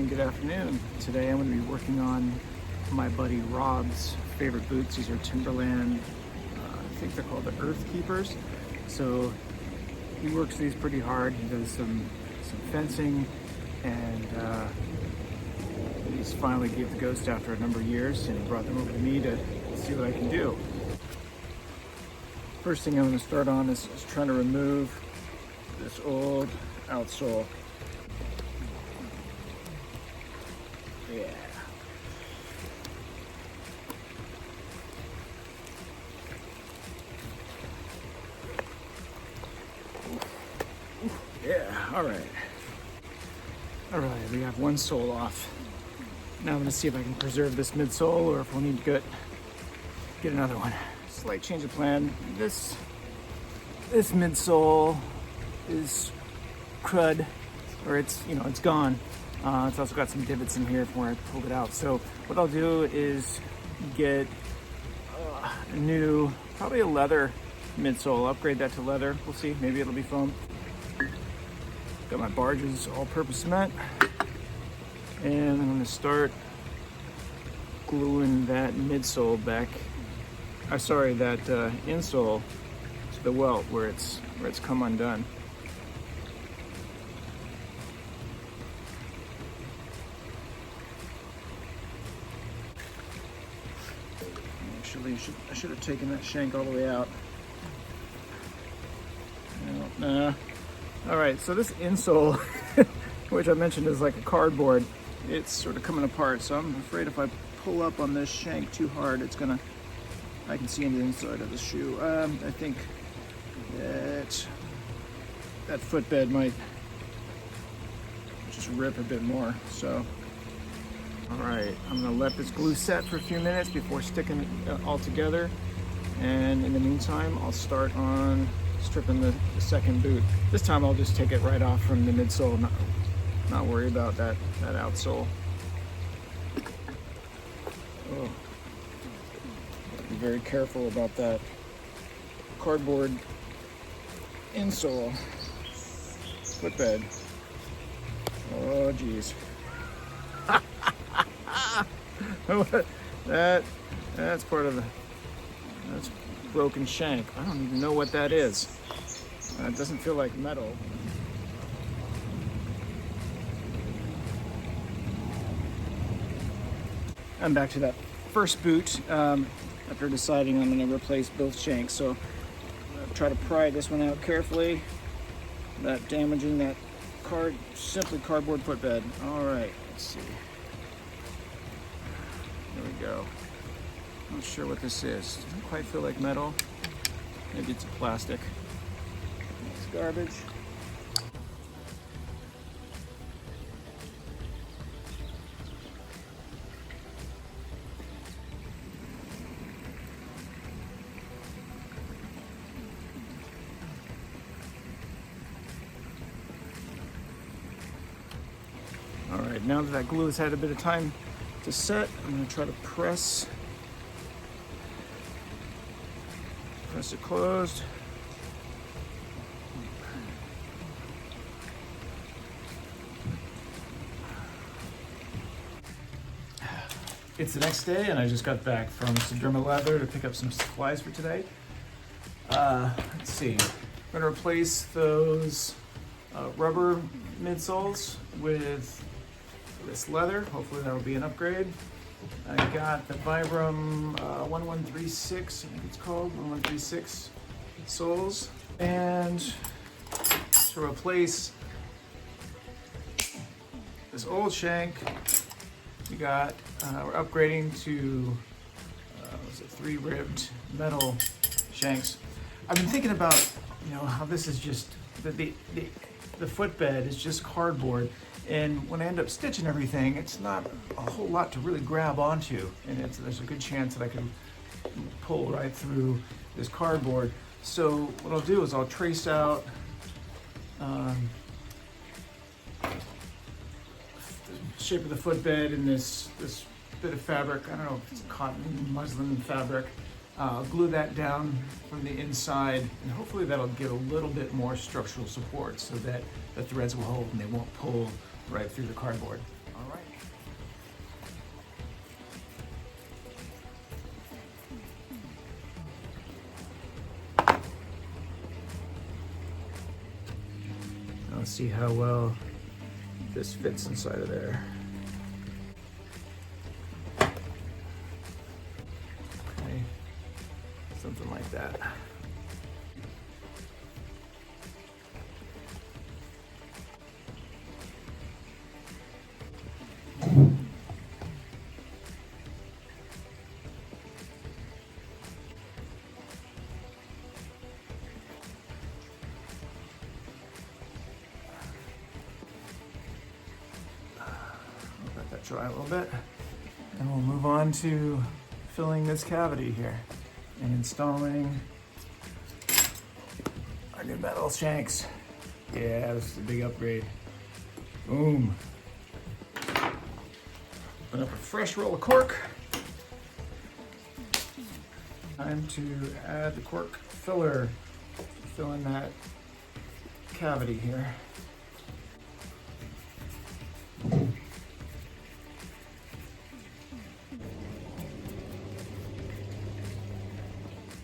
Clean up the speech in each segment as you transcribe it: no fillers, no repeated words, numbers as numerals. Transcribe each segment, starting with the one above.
good afternoon. Today I'm going to be working on my buddy Rob's favorite boots. These are Timberland, I think they're called the Earthkeepers. So he works these pretty hard. He does some fencing, and he's finally gave the ghost after a number of years, and he brought them over to me to see what I can do. First thing I'm going to start on is trying to remove this old outsole. Yeah. Yeah, all right. All right, we have one sole off. Now I'm gonna see if I can preserve this midsole or if we'll need to get another one. Slight change of plan. This midsole is crud, or it's gone. It's also got some divots in here from where I pulled it out. So what I'll do is get a new, probably a leather midsole. Upgrade that to leather. We'll see. Maybe it'll be foam. Got my Barge's all-purpose cement, and I'm going to start gluing that midsole back. That insole to the welt where it's come undone. Actually, I should have taken that shank all the way out. Nah. All right, so this insole, which I mentioned is like a cardboard, it's sort of coming apart. So I'm afraid if I pull up on this shank too hard, I can see into the inside of the shoe. I think that footbed might just rip a bit more. So, all right, I'm gonna let this glue set for a few minutes before sticking it all together. And in the meantime, I'll start on stripping the second boot. This time I'll just take it right off from the midsole, not worry about that outsole. Oh, be very careful about that cardboard insole footbed. Oh geez. That's part of that's broken shank. I don't even know what that is. It doesn't feel like metal. I'm back to that first boot after deciding I'm going to replace both shanks. So I'll try to pry this one out carefully, not damaging that simply cardboard footbed. All right, let's see. There we go. Not sure what this is. Doesn't quite feel like metal. Maybe it's a plastic. It's garbage. All right, now that glue has had a bit of time to set, I'm going to try to press it closed. It's the next day, and I just got back from Vibram Leather to pick up some supplies for today. Let's see. I'm going to replace those rubber midsoles with this leather. Hopefully that'll be an upgrade. I got the Vibram 1136, I think it's called, 1136 soles. And to replace this old shank, we're upgrading to, 3-ribbed metal shanks. I've been thinking about, how this is just, the footbed is just cardboard. And when I end up stitching everything, it's not a whole lot to really grab onto. And there's a good chance that I can pull right through this cardboard. So what I'll do is I'll trace out the shape of the footbed in this bit of fabric. I don't know if it's cotton, muslin fabric. I'll glue that down from the inside, and hopefully that'll give a little bit more structural support so that the threads will hold and they won't pull right through the cardboard. All right. Let's see how well this fits inside of there. Okay, something like that. Let that dry a little bit, and we'll move on to filling this cavity here and installing our new metal shanks. Yeah, this is a big upgrade. Boom. Open up a fresh roll of cork. Time to add the cork filler, fill in that cavity here.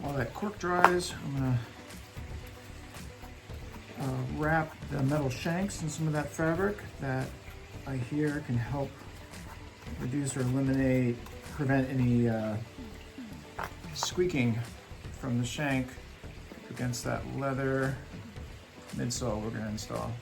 While that cork dries, I'm gonna wrap the metal shanks in some of that fabric that I hear can help reduce or eliminate, prevent any squeaking from the shank against that leather midsole we're gonna install.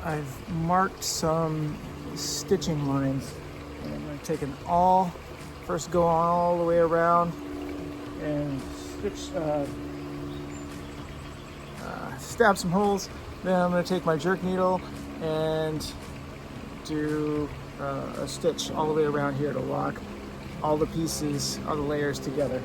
I've marked some stitching lines, and I'm going to take first go all the way around and stab some holes. Then I'm going to take my jerk needle and do a stitch all the way around here to lock all the pieces, all the layers together.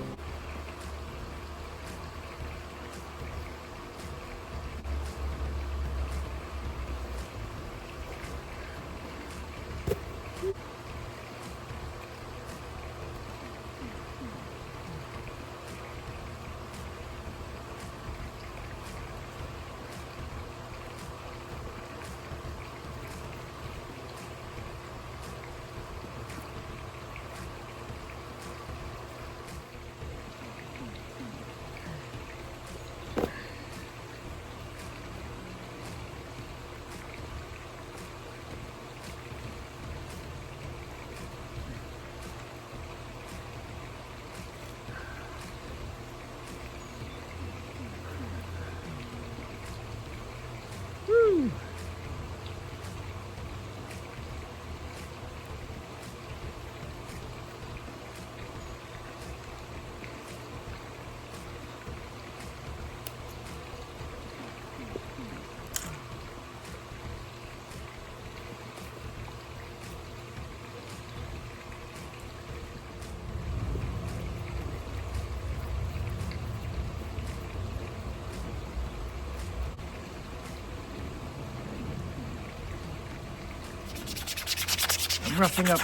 roughing up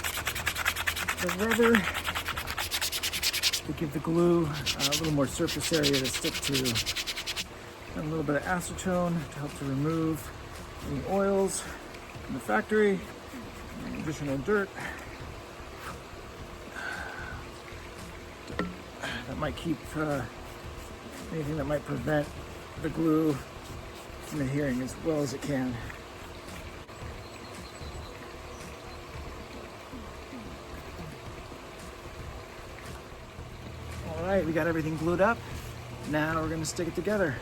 the rubber to give the glue a little more surface area to stick to. And a little bit of acetone to help to remove any oils from the factory, additional dirt that might keep anything that might prevent the glue from adhering as well as it can. All right, we got everything glued up. Now we're going to stick it together.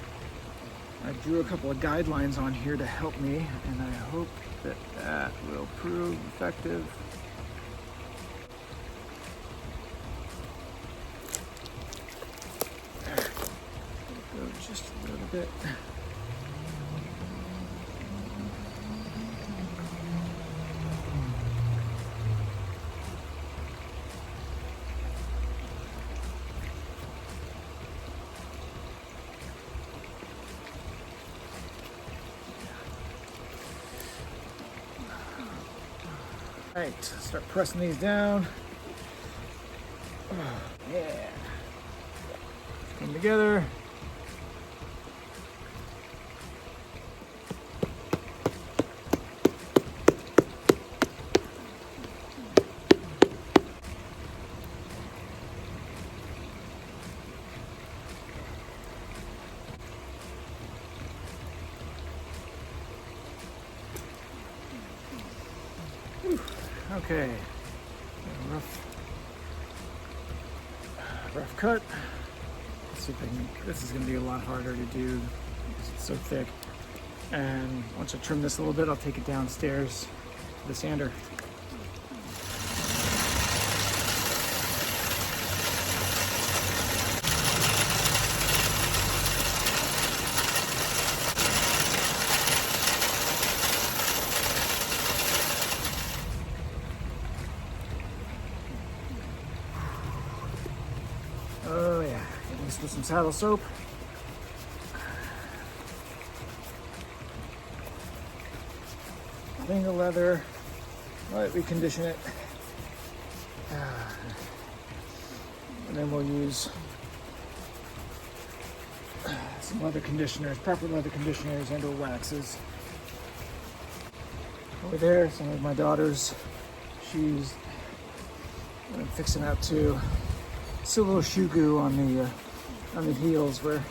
I drew a couple of guidelines on here to help me, and I hope that that will prove effective. Go just a little bit. All right, start pressing these down. Yeah. Come together. Okay, rough cut. Let's see if I can, this is going to be a lot harder to do because it's so thick. And once I trim this a little bit, I'll take it downstairs to the sander. Oh yeah, get this with some saddle soap. Clean the leather, lightly condition it. And then we'll use some leather conditioners, proper leather conditioners and or waxes. Over there, some of my daughters, she's fixing up to still a little shoe goo on the heels where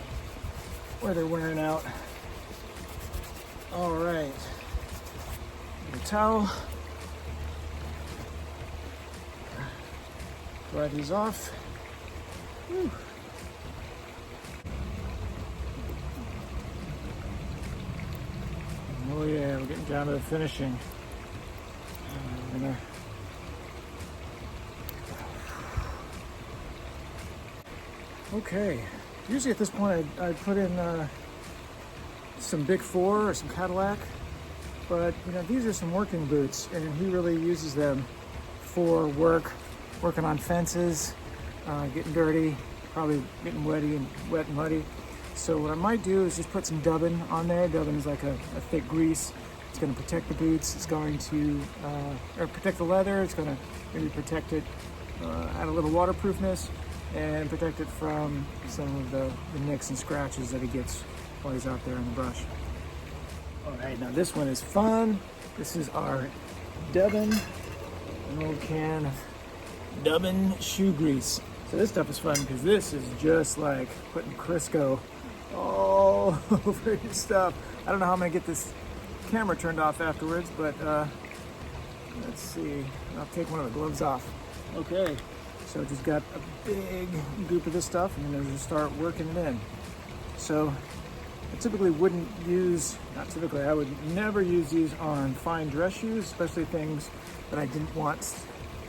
they're wearing out. All right, get a towel, dry these off. Whew. Oh yeah, we're getting down to the finishing. We're gonna okay, usually at this point I put in some Big 4 or some Cadillac, but you know, these are some working boots and he really uses them for working on fences, getting dirty, probably getting wet and muddy. So what I might do is just put some dubbin on there. Dubbin is like a thick grease. It's going to protect the boots. It's going to protect the leather. It's going to maybe protect it, add a little waterproofness, and protect it from some of the nicks and scratches that he gets while he's out there in the brush. All right, now this one is fun. This is our dubbin, an old can of dubbin shoe grease. So this stuff is fun because this is just like putting Crisco all over your stuff. I don't know how I'm gonna get this camera turned off afterwards, but let's see. I'll take one of the gloves off. Okay. So just got a big goop of this stuff and then just start working it in. So I typically wouldn't use, not typically, I would never use these on fine dress shoes, especially things that I didn't want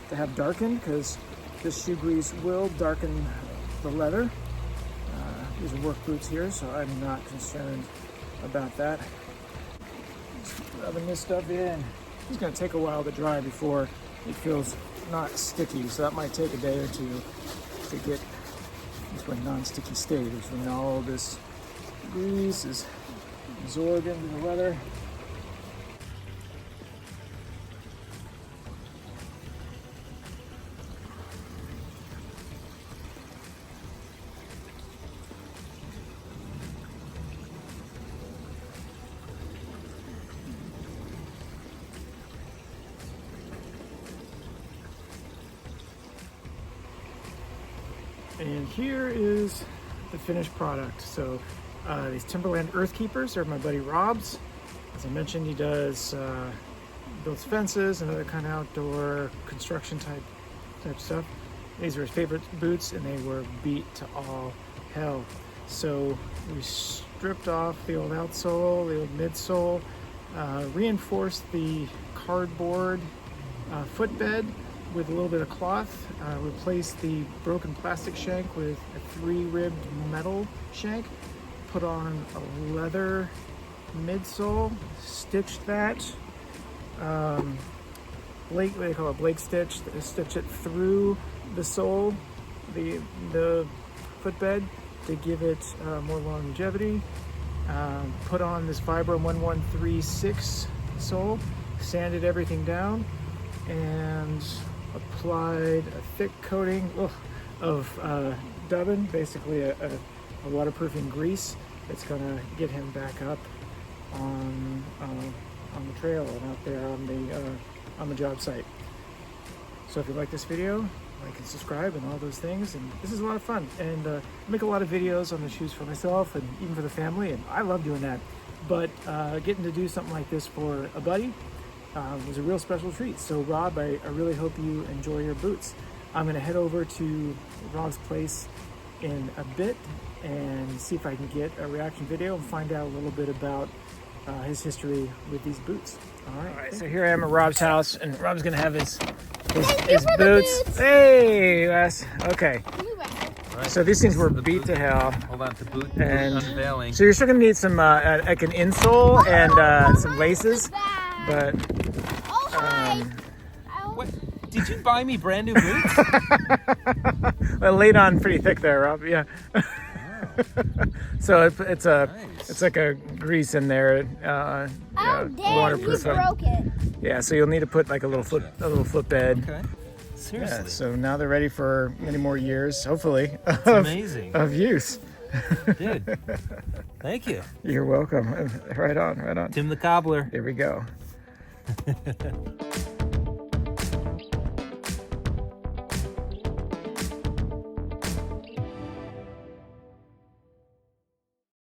to have darkened, because this shoe grease will darken the leather. These are work boots here, so I'm not concerned about that. Just rubbing this stuff in. It's gonna take a while to dry before it feels not sticky, so that might take a day or two to get into a non-sticky state. Is when all this grease is absorbed into the leather. And here is the finished product. So these Timberland Earthkeepers are my buddy Rob's. As I mentioned, he does builds fences and other kind of outdoor construction type stuff. These are his favorite boots, and they were beat to all hell. So we stripped off the old outsole, the old midsole, reinforced the cardboard footbed with a little bit of cloth, replaced the broken plastic shank with a 3-ribbed metal shank, put on a leather midsole, stitched that, what they call a Blake stitch, stitch it through the sole, the footbed to give it more longevity. Put on this Vibram 1136 sole, sanded everything down, and applied a thick coating of dubbin, basically a waterproofing grease that's going to get him back up on the trail and out there on the job site. So if you like this video, like and subscribe and all those things, and this is a lot of fun, and I make a lot of videos on the shoes for myself and even for the family, and I love doing that. But getting to do something like this for a buddy was a real special treat. So Rob, I really hope you enjoy your boots. I'm going to head over to Rob's place in a bit and see if I can get a reaction video and find out a little bit about his history with these boots. All right, so here I am at Rob's house, and Rob's going to have his boots. Hey, Wes. Okay. So these things were beat to hell. Hold on to boot and unveiling. So you're still gonna need some like an insole and some laces, but what? Did you buy me brand new boots? well, laid on pretty thick there, Rob. Yeah. Wow. So it's Nice. it's like a grease in there. Waterproof. He's broken. Yeah, so you'll need to put like a little footbed. Okay. Seriously. Yeah, so now they're ready for many more years, hopefully, Amazing. of use. Dude, thank you. You're welcome. Right on, right on. Tim the Cobbler. Here we go.